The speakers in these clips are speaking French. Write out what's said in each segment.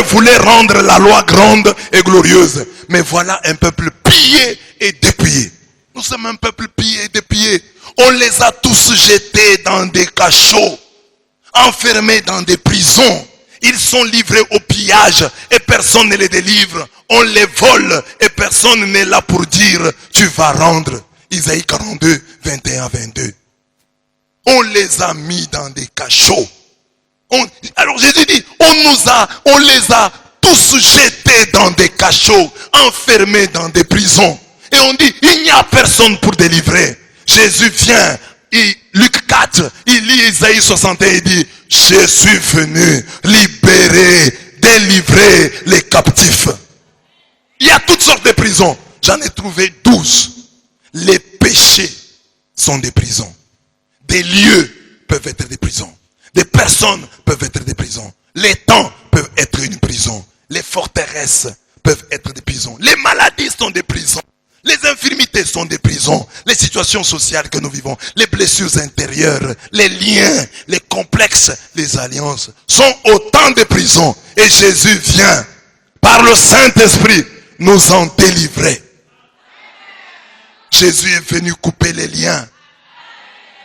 voulait rendre la loi grande et glorieuse. Mais voilà un peuple pillé et dépouillé. Nous sommes un peuple pillé et dépouillé. On les a tous jetés dans des cachots, enfermés dans des prisons. Ils sont livrés au pillage et personne ne les délivre. On les vole et personne n'est là pour dire tu vas rendre. Isaïe 42, 21-22. On les a mis dans des cachots. Alors Jésus dit, on les a tous jetés dans des cachots, enfermés dans des prisons. Et on dit, il n'y a personne pour délivrer. Jésus vient, Luc 4, il lit Isaïe 61 et dit, je suis venu libérer, délivrer les captifs. Il y a toutes sortes de prisons. J'en ai trouvé 12. Les péchés sont des prisons. Des lieux peuvent être des prisons. Des personnes peuvent être des prisons. Les temps peuvent être une prison. Les forteresses peuvent être des prisons. Les maladies sont des prisons. Les infirmités sont des prisons. Les situations sociales que nous vivons, les blessures intérieures, les liens, les complexes, les alliances sont autant de prisons. Et Jésus vient, par le Saint-Esprit, nous en délivrer. Jésus est venu couper les liens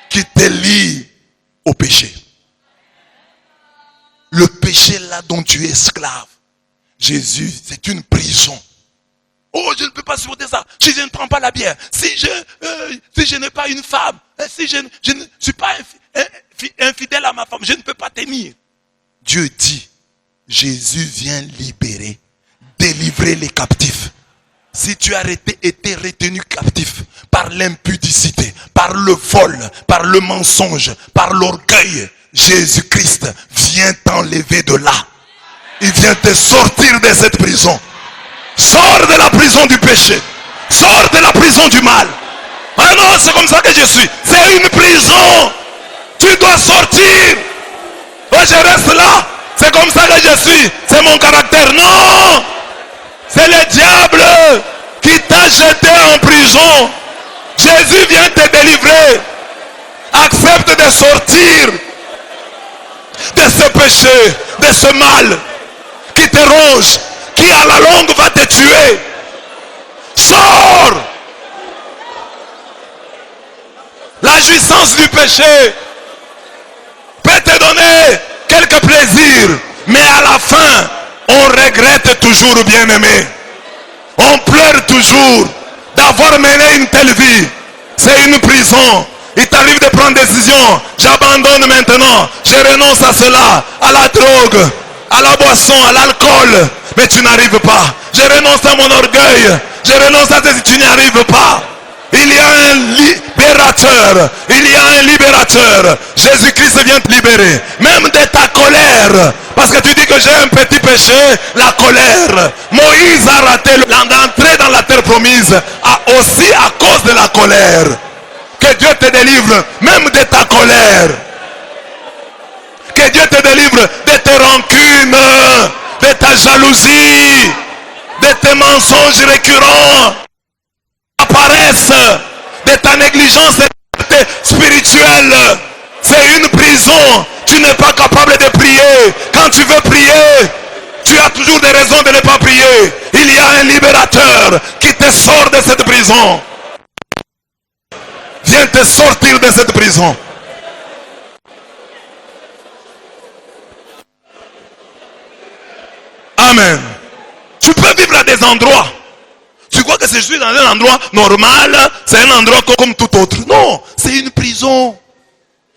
qui te lient au péché. Le péché là dont tu es esclave. Jésus, c'est une prison. Oh, je ne peux pas supporter ça. Si je ne prends pas la bière, si je n'ai pas une femme, si je ne suis pas infidèle à ma femme, je ne peux pas tenir. Dieu dit, Jésus vient libérer, délivrer les captifs. Si tu as été retenu captif par l'impudicité, par le vol, par le mensonge, par l'orgueil, Jésus-Christ vient t'enlever de là. Il vient te sortir de cette prison. Sors de la prison du péché. Sors de la prison du mal. Ah non, c'est comme ça que je suis. C'est une prison. Tu dois sortir. Oh, je reste là. C'est comme ça que je suis. C'est mon caractère. Non. C'est le diable qui t'a jeté en prison. Jésus vient te délivrer. Accepte de sortir de ce péché, de ce mal qui te ronge, qui à la longue va te tuer. Sors. La jouissance du péché peut te donner quelques plaisirs, mais à la fin, on regrette toujours, bien-aimé. On pleure toujours d'avoir mené une telle vie. C'est une prison. Il t'arrive de prendre décision. J'abandonne maintenant. Je renonce à cela, à la drogue, à la boisson, à l'alcool. Mais tu n'arrives pas. Je renonce à mon orgueil. Je renonce à ceci. Tu n'y arrives pas. Il y a un libérateur. Il y a un libérateur. Jésus-Christ vient te libérer. Même de ta colère. Parce que tu dis que j'ai un petit péché. La colère. Moïse a raté l'entrée dans la terre promise. Aussi à cause de la colère. Que Dieu te délivre. Même de ta colère. Que Dieu te délivre de tes rancunes. De ta jalousie. De tes mensonges récurrents. Paresse, de ta négligence spirituelle. C'est une prison. Tu n'es pas capable de prier. Quand tu veux prier, tu as toujours des raisons de ne pas prier. Il y a un libérateur qui te sort de cette prison. Viens te sortir de cette prison. Amen. Tu peux vivre à des endroits. Tu crois que je suis dans un endroit normal, c'est un endroit comme tout autre. Non, c'est une prison.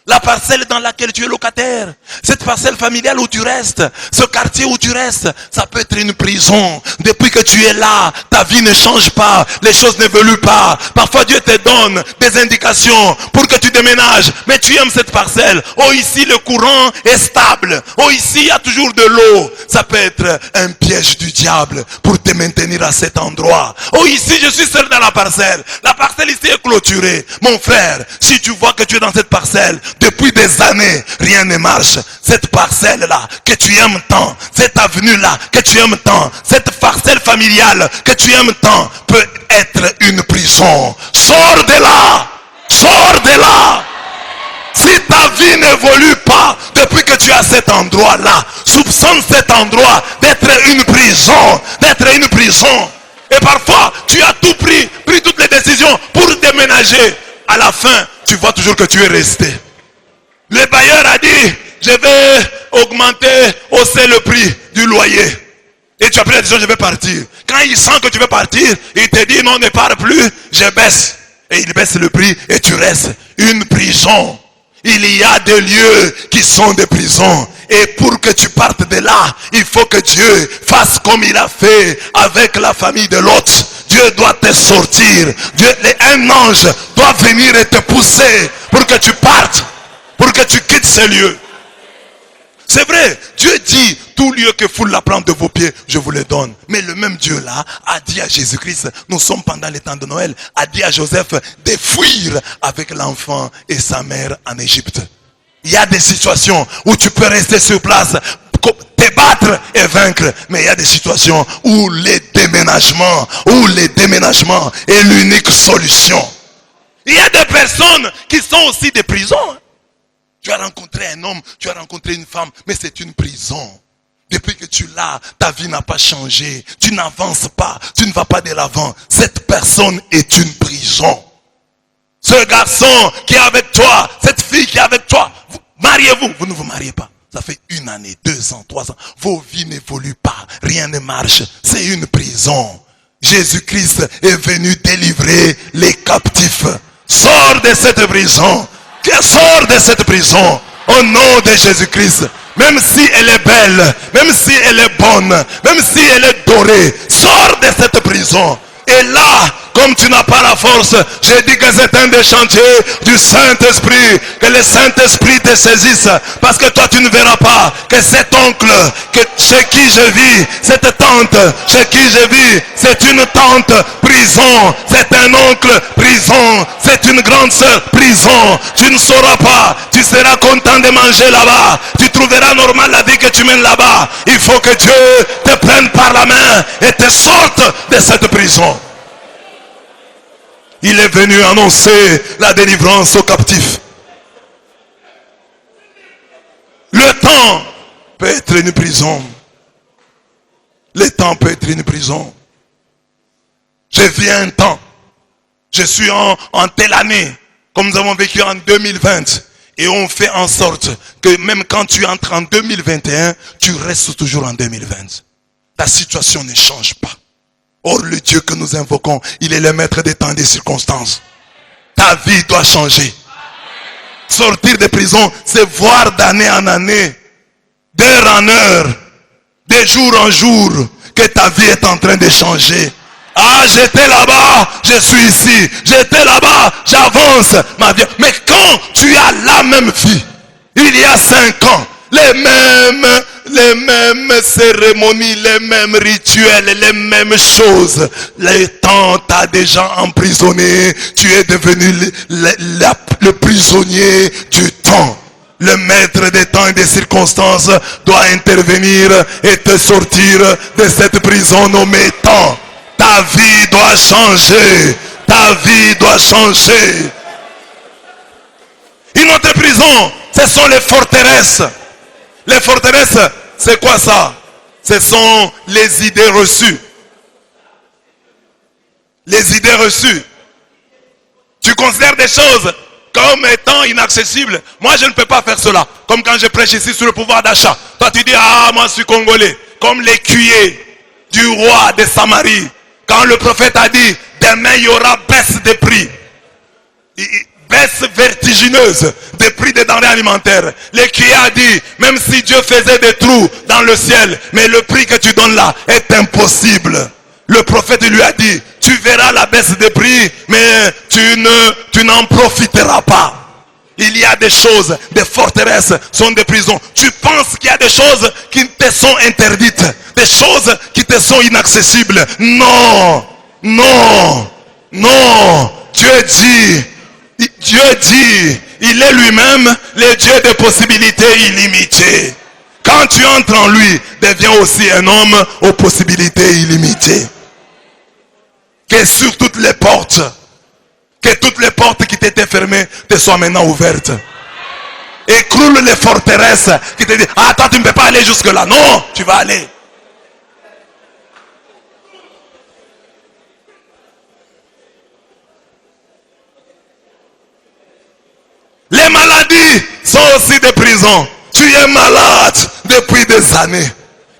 La parcelle dans laquelle tu es locataire, cette parcelle familiale où tu restes, ce quartier où tu restes, ça peut être une prison. Depuis que tu es là, ta vie ne change pas, les choses n'évoluent pas. Parfois Dieu te donne des indications pour que tu déménages, mais tu aimes cette parcelle. Oh, ici le courant est stable. Oh, ici il y a toujours de l'eau. Ça peut être un piège du diable pour te maintenir à cet endroit. Oh, ici je suis seul dans la parcelle. La parcelle ici est clôturée. Mon frère, si tu vois que tu es dans cette parcelle, depuis des années, rien ne marche. Cette parcelle-là que tu aimes tant, cette avenue-là que tu aimes tant, cette parcelle familiale que tu aimes tant, peut être une prison. Sors de là! Sors de là! Si ta vie vie n'évolue pas depuis que tu as cet endroit-là. Soupçonne cet endroit d'être une prison, Et parfois, tu as tout pris toutes les décisions pour déménager. À la fin, tu vois toujours que tu es resté. Le bailleur a dit, je vais hausser le prix du loyer. Et tu as pris la décision, je vais partir. Quand il sent que tu veux partir, il te dit, non, ne pars plus, je baisse. Et il baisse le prix et tu restes. Une prison. Il y a des lieux qui sont des prisons. Et pour que tu partes de là, il faut que Dieu fasse comme il a fait avec la famille de Lot. Dieu doit te sortir. Un ange doit venir et te pousser pour que tu partes, pour que tu quittes ces lieux. C'est vrai, Dieu dit, tout lieu que foule la plante de vos pieds, je vous le donne. Mais le même Dieu là a dit à Jésus-Christ, nous sommes pendant les temps de Noël, a dit à Joseph de fuir avec l'enfant et sa mère en Égypte. Il y a des situations où tu peux rester sur place, te battre et vaincre. Mais il y a des situations où les déménagements est l'unique solution. Il y a des personnes qui sont aussi des prisons. Tu as rencontré un homme, tu as rencontré une femme, mais c'est une prison. Depuis que tu l'as, ta vie n'a pas changé. Tu n'avances pas, tu ne vas pas de l'avant. Cette personne est une prison. Ce garçon qui est avec toi, cette fille qui est avec toi, mariez-vous. Vous ne vous mariez pas. Ça fait 1 année, 2 ans, 3 ans. Vos vies n'évoluent pas. Rien ne marche. C'est une prison. Jésus-Christ est venu délivrer les captifs. Sors de cette prison. Sors de cette prison au nom de Jésus-Christ. Même si elle est belle, même si elle est bonne, même si elle est dorée, sors de cette prison. Et là, comme tu n'as pas la force, j'ai dit que c'est un des chantiers du Saint-Esprit. Que le Saint-Esprit te saisisse. Parce que toi tu ne verras pas que cet oncle chez qui je vis, cette tante chez qui je vis, c'est une tante prison. C'est un oncle prison. C'est une grande sœur prison. Tu ne sauras pas. Tu seras content de manger là-bas. Tu trouveras normal la vie que tu mènes là-bas. Il faut que Dieu te prenne par la main et te sorte de cette prison. Il est venu annoncer la délivrance aux captifs. Le temps peut être une prison. Le temps peut être une prison. Je vis un temps. Je suis en telle année, comme nous avons vécu en 2020. Et on fait en sorte que même quand tu entres en 2021, tu restes toujours en 2020. Ta situation ne change pas. Or, le Dieu que nous invoquons, il est le maître des temps et des circonstances. Ta vie doit changer. Sortir de prison, c'est voir d'année en année, d'heure en heure, de jour en jour, que ta vie est en train de changer. Ah, j'étais là-bas, je suis ici. J'étais là-bas, j'avance ma vie. Mais quand tu as la même vie, il y a 5 ans, les mêmes cérémonies, les mêmes rituels, les mêmes choses. Le temps t'a déjà emprisonné. Tu es devenu le prisonnier du temps. Le maître des temps et des circonstances doit intervenir et te sortir de cette prison nommée temps. Ta vie doit changer. Ta vie doit changer. Une autre prison, ce sont les forteresses. Les forteresses, c'est quoi ça? Ce sont les idées reçues. Les idées reçues. Tu considères des choses comme étant inaccessibles. Moi, je ne peux pas faire cela. Comme quand je prêche ici sur le pouvoir d'achat. Toi, tu dis, ah, moi, je suis congolais. Comme l'écuyer du roi de Samarie. Quand le prophète a dit, demain, il y aura baisse des prix. Baisse vertigineuse des prix des denrées alimentaires. L'écuyer a dit, même si Dieu faisait des trous dans le ciel, mais le prix que tu donnes là est impossible. Le prophète lui a dit, tu verras la baisse des prix, mais tu n'en profiteras pas. Il y a des choses, des forteresses sont des prisons. Tu penses qu'il y a des choses qui te sont interdites, des choses qui te sont inaccessibles. Non, non, non. Dieu dit, il est lui-même le Dieu des possibilités illimitées. Quand tu entres en lui, deviens aussi un homme aux possibilités illimitées. Que sur toutes les portes qui t'étaient fermées te soient maintenant ouvertes. écroule les forteresses qui te disent, ah toi tu ne peux pas aller jusque là. Non, tu vas aller. Les maladies sont aussi des prisons. Tu es malade depuis des années.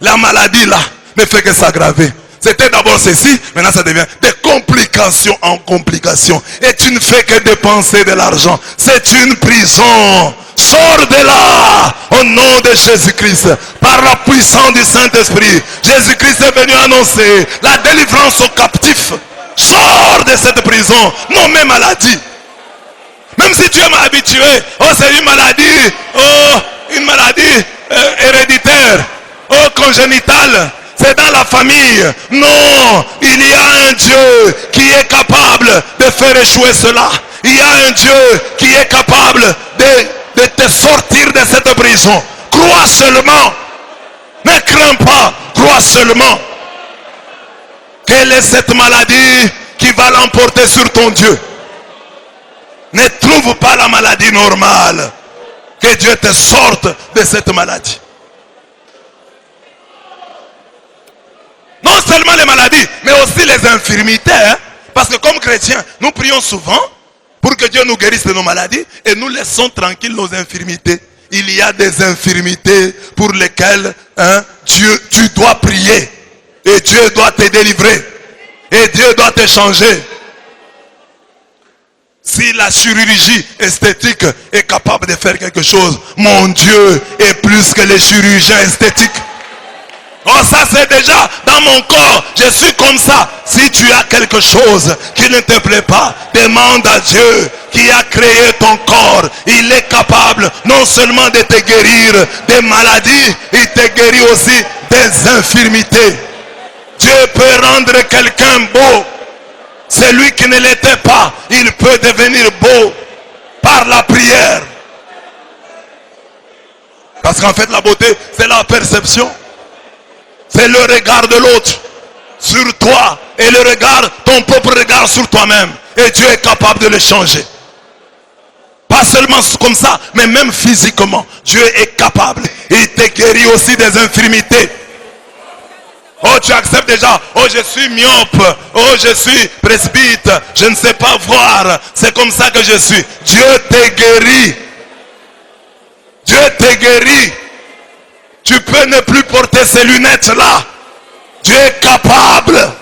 La maladie là ne fait que s'aggraver. C'était d'abord ceci, maintenant ça devient des complications en complications. Et tu ne fais que dépenser de l'argent. C'est une prison. Sors de là au nom de Jésus-Christ. Par la puissance du Saint-Esprit. Jésus-Christ est venu annoncer la délivrance aux captifs. Sors de cette prison. Non mais maladie. Même si tu es mal habitué, oh c'est une maladie héréditaire, oh congénitale, c'est dans la famille. Non, il y a un Dieu qui est capable de faire échouer cela. Il y a un Dieu qui est capable de te sortir de cette prison. Crois seulement, ne crains pas, crois seulement. Quelle est cette maladie qui va l'emporter sur ton Dieu? Ne trouve pas la maladie normale. Que Dieu te sorte de cette maladie. Non seulement les maladies, mais aussi les infirmités. Hein? Parce que comme chrétiens, nous prions souvent pour que Dieu nous guérisse de nos maladies et nous laissons tranquilles nos infirmités. Il y a des infirmités pour lesquelles tu dois prier. Et Dieu doit te délivrer. Et Dieu doit te changer. Si la chirurgie esthétique est capable de faire quelque chose, mon Dieu est plus que les chirurgiens esthétiques. Oh, ça c'est déjà dans mon corps. Je suis comme ça. Si tu as quelque chose qui ne te plaît pas, demande à Dieu qui a créé ton corps. Il est capable non seulement de te guérir des maladies, il te guérit aussi des infirmités. Dieu peut rendre quelqu'un beau. Celui qui ne l'était pas, il peut devenir beau par la prière. Parce qu'en fait la beauté, c'est la perception. C'est le regard de l'autre sur toi et le regard, ton propre regard sur toi-même. Et Dieu est capable de le changer. Pas seulement comme ça, mais même physiquement. Dieu est capable. Il te guérit aussi des infirmités. Oh, tu acceptes déjà. Oh, je suis myope. Oh, je suis presbyte. Je ne sais pas voir. C'est comme ça que je suis. Dieu te guérit. Dieu te guérit. Tu peux ne plus porter ces lunettes-là. Dieu est capable.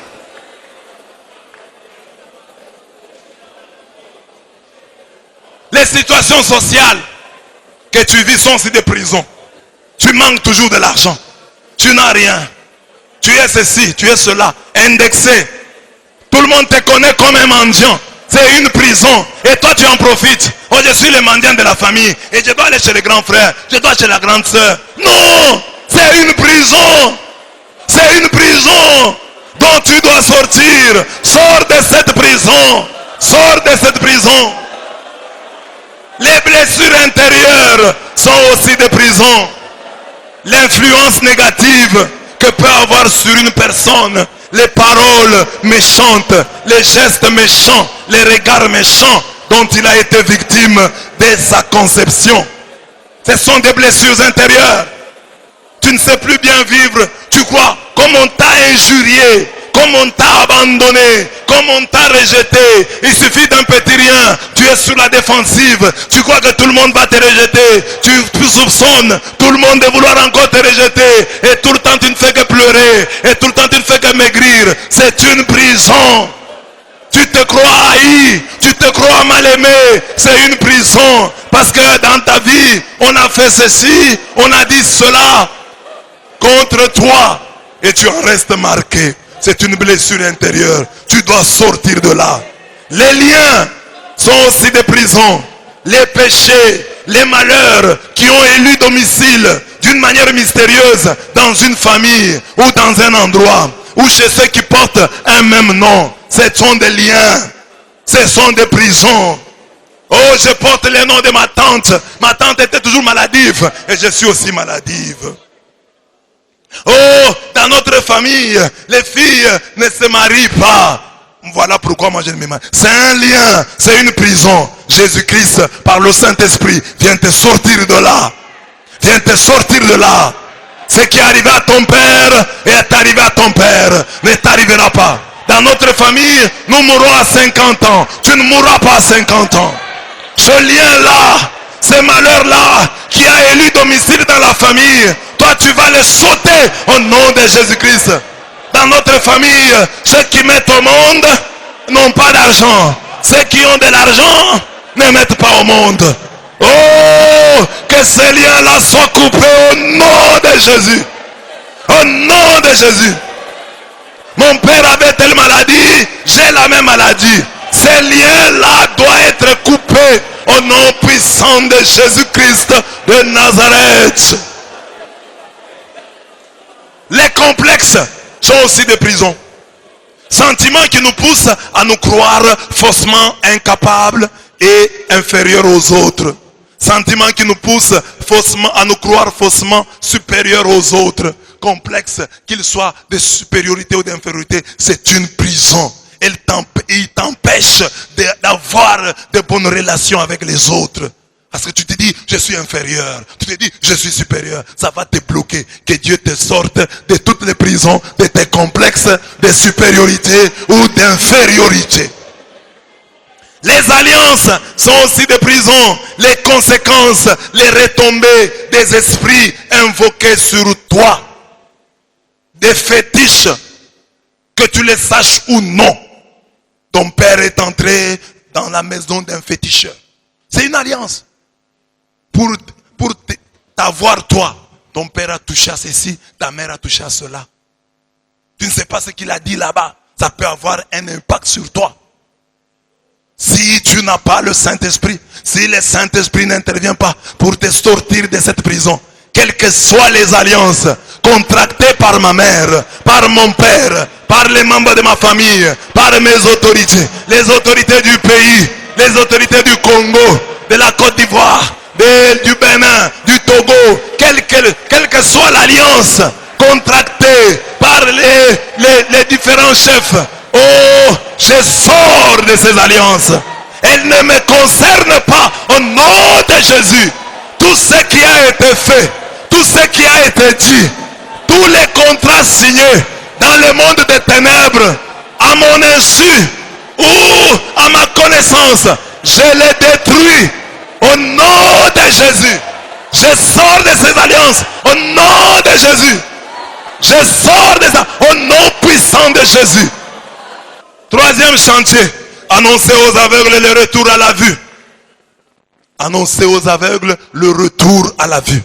Les situations sociales que tu vis sont aussi des prisons. Tu manques toujours de l'argent. Tu n'as rien. Tu es ceci, tu es cela, indexé. Tout le monde te connaît comme un mendiant. C'est une prison. Et toi tu en profites. Oh, je suis le mendiant de la famille. Et je dois aller chez les grands frères. Je dois aller chez la grande sœur. Non! C'est une prison. C'est une prison dont tu dois sortir. Sors de cette prison. Sors de cette prison. Les blessures intérieures sont aussi des prisons. L'influence négative que peut avoir sur une personne, les paroles méchantes, les gestes méchants, les regards méchants dont il a été victime dès sa conception. Ce sont des blessures intérieures. Tu ne sais plus bien vivre. Tu crois, comme on t'a injurié, comme on t'a abandonné, comme on t'a rejeté, il suffit d'un petit rien, tu es sur la défensive, tu crois que tout le monde va te rejeter, tu soupçonnes tout le monde de vouloir encore te rejeter, et tout le temps tu ne fais que pleurer, et tout le temps tu ne fais que maigrir. C'est une prison. Tu te crois haï, tu te crois mal aimé, c'est une prison, parce que dans ta vie, on a fait ceci, on a dit cela contre toi, et tu en restes marqué. C'est une blessure intérieure. Tu dois sortir de là. Les liens sont aussi des prisons. Les péchés, les malheurs qui ont élu domicile d'une manière mystérieuse dans une famille ou dans un endroit ou chez ceux qui portent un même nom. Ce sont des liens. Ce sont des prisons. Oh, je porte le nom de ma tante. Ma tante était toujours maladive et je suis aussi maladive. Oh, dans notre famille, les filles ne se marient pas. Voilà pourquoi moi je ne me marie. C'est un lien, c'est une prison. Jésus-Christ, par le Saint-Esprit, vient te sortir de là. Vient te sortir de là. Ce qui est arrivé à ton père est arrivé à ton père, ne t'arrivera pas. Dans notre famille, nous mourrons à 50 ans. Tu ne mourras pas à 50 ans. Ce lien-là, ce malheur-là, qui a élu domicile dans la famille, toi tu vas les sauter au nom de Jésus-Christ. Dans notre famille, ceux qui mettent au monde n'ont pas d'argent. Ceux qui ont de l'argent ne mettent pas au monde. Oh, que ces liens-là soient coupés au nom de Jésus. Au nom de Jésus. Mon père avait telle maladie, j'ai la même maladie. Ces liens-là doivent être coupés au nom puissant de Jésus-Christ de Nazareth. Les complexes sont aussi des prisons. Sentiments qui nous poussent à nous croire faussement incapables et inférieurs aux autres. Sentiments qui nous poussent à nous croire faussement supérieurs aux autres. Complexes, qu'ils soient de supériorité ou d'infériorité, c'est une prison. Il t'empêche d'avoir de bonnes relations avec les autres. Parce que tu te dis, je suis inférieur. Tu te dis, je suis supérieur. Ça va te bloquer. Que Dieu te sorte de toutes les prisons, de tes complexes de supériorité ou d'infériorité. Les alliances sont aussi des prisons. Les conséquences, les retombées des esprits invoqués sur toi. Des fétiches, que tu les saches ou non. Ton père est entré dans la maison d'un féticheur. C'est une alliance. Pour t'avoir toi. Ton père a touché à ceci, ta mère a touché à cela. Tu ne sais pas ce qu'il a dit là-bas. Ça peut avoir un impact sur toi. Si tu n'as pas le Saint-Esprit, si le Saint-Esprit n'intervient pas pour te sortir de cette prison, quelles que soient les alliances contractées par ma mère, par mon père, par les membres de ma famille, par mes autorités, les autorités du pays, les autorités du Congo, de la Côte d'Ivoire, du Bénin, du Togo, quelle que soit l'alliance contractée par les différents chefs, oh, je sors de ces alliances. Elles ne me concernent pas au nom de Jésus. Tout ce qui a été fait, tout ce qui a été dit, tous les contrats signés dans le monde des ténèbres, à mon insu ou à ma connaissance, je les détruis au nom de Jésus. Je sors de ces alliances au nom de Jésus. Je sors de ça au nom puissant de Jésus. Troisième chantier, annoncer aux aveugles le retour à la vue. Annoncer aux aveugles le retour à la vue.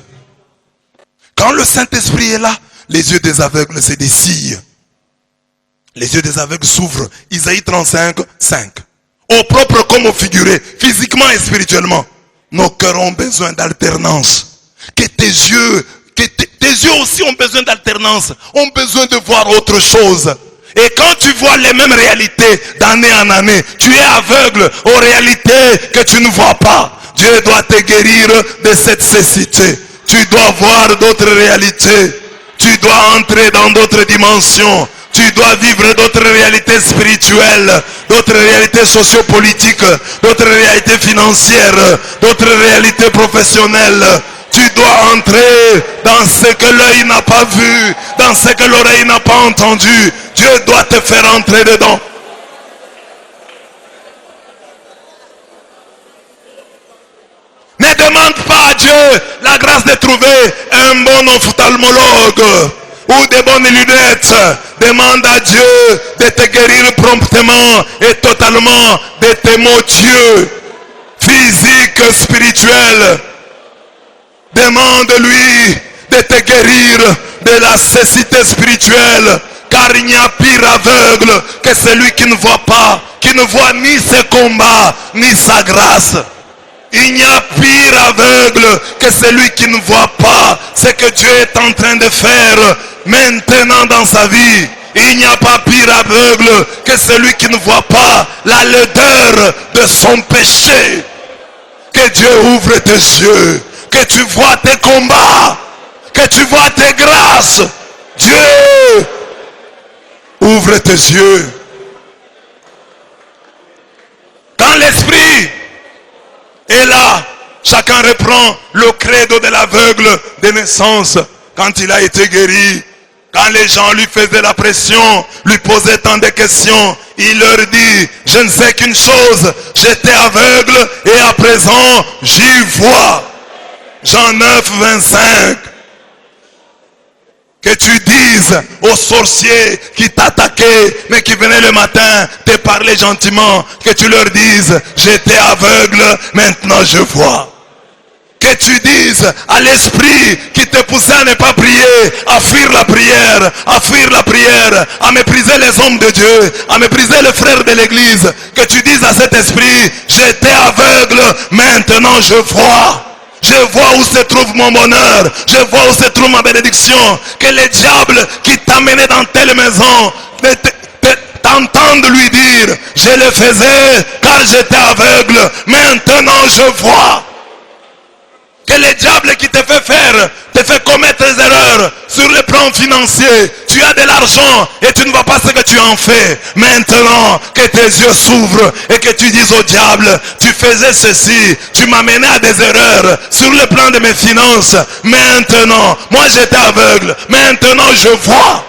Quand le Saint-Esprit est là, les yeux des aveugles se dessillent. Les yeux des aveugles s'ouvrent. Isaïe 35, 5. Au propre comme au figuré, physiquement et spirituellement. Nos cœurs ont besoin d'alternance. Que tes yeux aussi ont besoin d'alternance. Ont besoin de voir autre chose. Et quand tu vois les mêmes réalités d'année en année, tu es aveugle aux réalités que tu ne vois pas. Dieu doit te guérir de cette cécité. Tu dois voir d'autres réalités. Tu dois entrer dans d'autres dimensions. Tu dois vivre d'autres réalités spirituelles, d'autres réalités sociopolitiques, d'autres réalités financières, d'autres réalités professionnelles. Tu dois entrer dans ce que l'œil n'a pas vu, dans ce que l'oreille n'a pas entendu. Dieu doit te faire entrer dedans. Ne demande pas à Dieu la grâce de trouver un bon ophtalmologue ou des bonnes lunettes. Demande à Dieu de te guérir promptement et totalement de tes maux Dieu, physiques, spirituels. Demande-lui de te guérir de la cécité spirituelle. Car il n'y a pire aveugle que celui qui ne voit pas, qui ne voit ni ses combats, ni sa grâce. Il n'y a pire aveugle que celui qui ne voit pas ce que Dieu est en train de faire maintenant dans sa vie. Il n'y a pas pire aveugle que celui qui ne voit pas la laideur de son péché. Que Dieu ouvre tes yeux, que tu vois tes combats, que tu vois tes grâces. Dieu, ouvre tes yeux. Quand l'esprit Et là, chacun reprend le credo de l'aveugle de naissance. Quand il a été guéri, quand les gens lui faisaient la pression, lui posaient tant de questions, il leur dit, je ne sais qu'une chose, j'étais aveugle et à présent j'y vois. Jean 9, 25. Que tu dises aux sorciers qui t'attaquaient, mais qui venaient le matin te parler gentiment, que tu leur dises, j'étais aveugle, maintenant je vois. Que tu dises à l'esprit qui te poussait à ne pas prier, à fuir la prière, à mépriser les hommes de Dieu, à mépriser les frères de l'église, que tu dises à cet esprit, j'étais aveugle, maintenant je vois. Je vois où se trouve mon bonheur. Je vois où se trouve ma bénédiction. Que les diables qui t'amenaient dans telle maison t'entendent lui dire, je le faisais car j'étais aveugle. Maintenant je vois. Que les diables qui te fait commettre des erreurs sur le plan financier. Tu as de l'argent et tu ne vois pas ce que tu en fais. Maintenant que tes yeux s'ouvrent et que tu dises au diable, tu faisais ceci, tu m'amenais à des erreurs sur le plan de mes finances. Maintenant, moi j'étais aveugle. Maintenant je vois.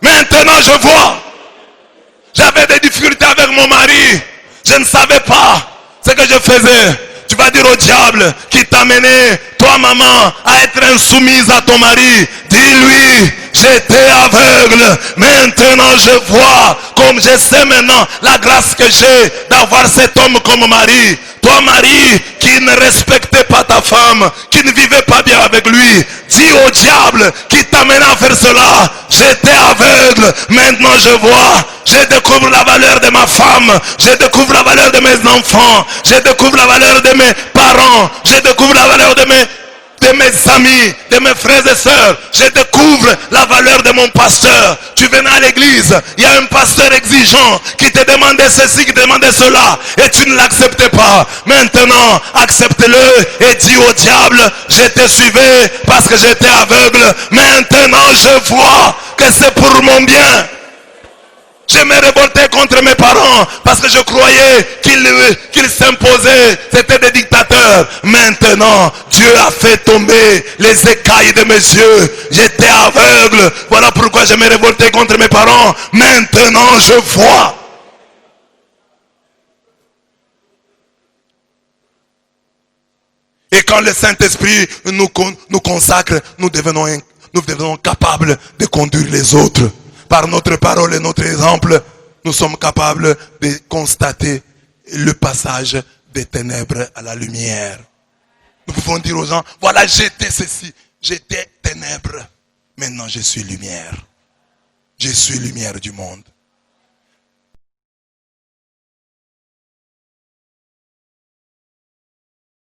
Maintenant je vois. J'avais des difficultés avec mon mari. Je ne savais pas ce que je faisais. Tu vas dire au diable qui t'a mené, toi maman, à être insoumise à ton mari. Dis-lui, j'étais aveugle, maintenant je vois, comme je sais maintenant la grâce que j'ai d'avoir cet homme comme mari. Toi mari qui ne respectait pas ta femme, qui ne vivait pas bien avec lui, dis au diable qui t'a mené à faire cela, j'étais aveugle, maintenant je vois. Je découvre la valeur de ma femme. Je découvre la valeur de mes enfants. Je découvre la valeur de mes parents. Je découvre la valeur de mes amis, de mes frères et sœurs. Je découvre la valeur de mon pasteur. Tu venais à l'église, il y a un pasteur exigeant qui te demandait ceci, qui te demandait cela, et tu ne l'acceptais pas. Maintenant, accepte-le et dis au diable, je te suivais parce que j'étais aveugle. Maintenant, je vois que c'est pour mon bien. Je me révoltais contre mes parents parce que je croyais qu'ils s'imposaient. C'était des dictateurs. Maintenant, Dieu a fait tomber les écailles de mes yeux. J'étais aveugle. Voilà pourquoi je me révoltais contre mes parents. Maintenant, je vois. Et quand le Saint-Esprit nous consacre, nous devenons capables de conduire les autres. Par notre parole et notre exemple, nous sommes capables de constater le passage des ténèbres à la lumière. Nous pouvons dire aux gens, voilà, j'étais ceci, j'étais ténèbres, maintenant je suis lumière. Je suis lumière du monde.